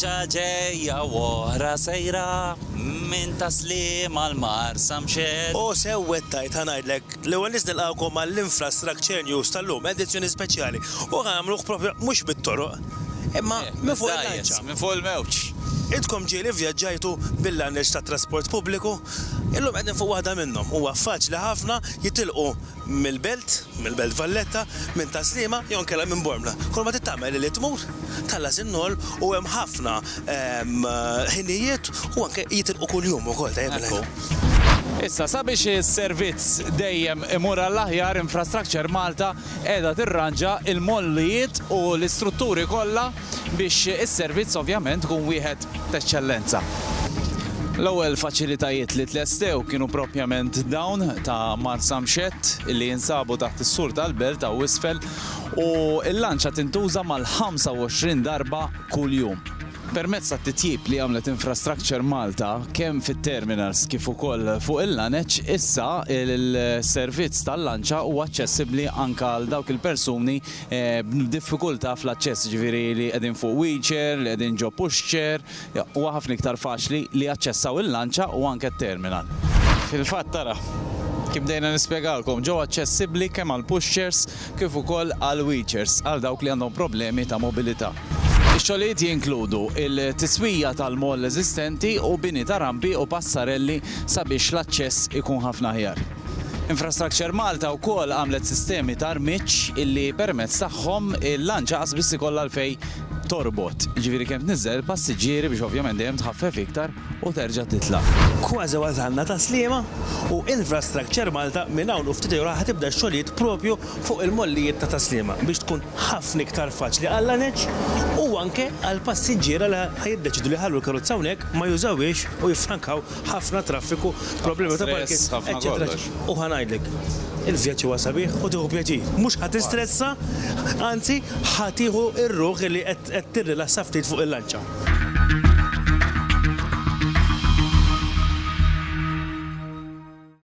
Lanċa ġejja wara sejra minn Taslima l-Marsa mxed. O sewwet tajt ħanajdlek l-ewwel nilqawkom għall-Infrastructure News tal-lum edizzjoni speċjali u għamluh propju mhux bit-toroq imma minn fuq il-lanċa. Minn fuq il-mewġ. Idkom ġieli vjaġġajtu bil-lanċ ta' trasport pubbliku, illum qegħdin fuq waħda minnhom. Huwa faċli ħafna jitilqu mill-Belt Valletta, minn Taslima jew inkella minn Bormla. Kull ma tittamel li tmur tallas in-nol u hemm ħafna ħinijiet u anke jitilqu kuljum ukoll ta' Issa, sabiex is-servizz dejjem imur għall-aħjar Infrastructure Malta qiegħda tirranġa il-mollijiet u l-istrutturi kollha biex is-servizz ovvjament kun wieħed t'eċċellenza. L-ewwel faċilitajiet li tlestew kienu propjament dawn ta' Marsa Mxed li jinsabu taħt is-sur tal-Belt ta' Wisfel u l-lanċa tintuża mal-25 darba kuljum. Permezz ta' titjib li għamlet Infrastructure Malta kemm fit-terminals kif ukoll fuq il-laneċ, issa il-servizz tal-lanċa huwa aċċessibbli anke għal dawk il-persuni b'diffikultà fl-aċċess, ġifieri li qegħdin fuq wheelchair, li qegħdin ġo pushchair, huwa ħafna iktar faċli li jaċċessaw il-lanċa u anke t-terminal. Fil-fatt tara, kif dejna nispjegalkom, ġew aċċessibbli kemm għal pushchairs kif ukoll għal wheelchairs għal dawk li għandhom problemi ta' mobilità. Ix-xogħlijiet jinkludu il-tiswija tal-moll eżistenti u bini ta' rampi u passarelli sabiex l-aċċess ikun ħafna aħjar. Infrastructure Malta wkoll għamlet sistemi ta' armiċ illi permezz tagħhom il-lanċa qasbis ikollha għalfejn torbot. Ġifieri kemm tniżżel passiġġieri biex ovvjament dejjem tħaffef iktar u terġa' titlaq. Kważi wasalna Taslima u Infrastructure Malta minn hawn u ftit ora ħatibda x-xogħlijiet propju fuq il-mollijiet ta' Taslima biex tkun ħafna iktar faċli għall-laneġ u anke għall passiġġiera li ħajiddeċidu li ħallu l-karozza hawnhekk ma jużawiex u jiffrankaw ħafna traffiku, problemi ta' parking, eċetera. U ħanajdlek, il-vjaġġ huwa sabiħ u tieħu pjaċir. Mhux ħatistrezza, anzi ħatiħu ir-ruħ li qed tirrilassa ftit fuq il-lanċa.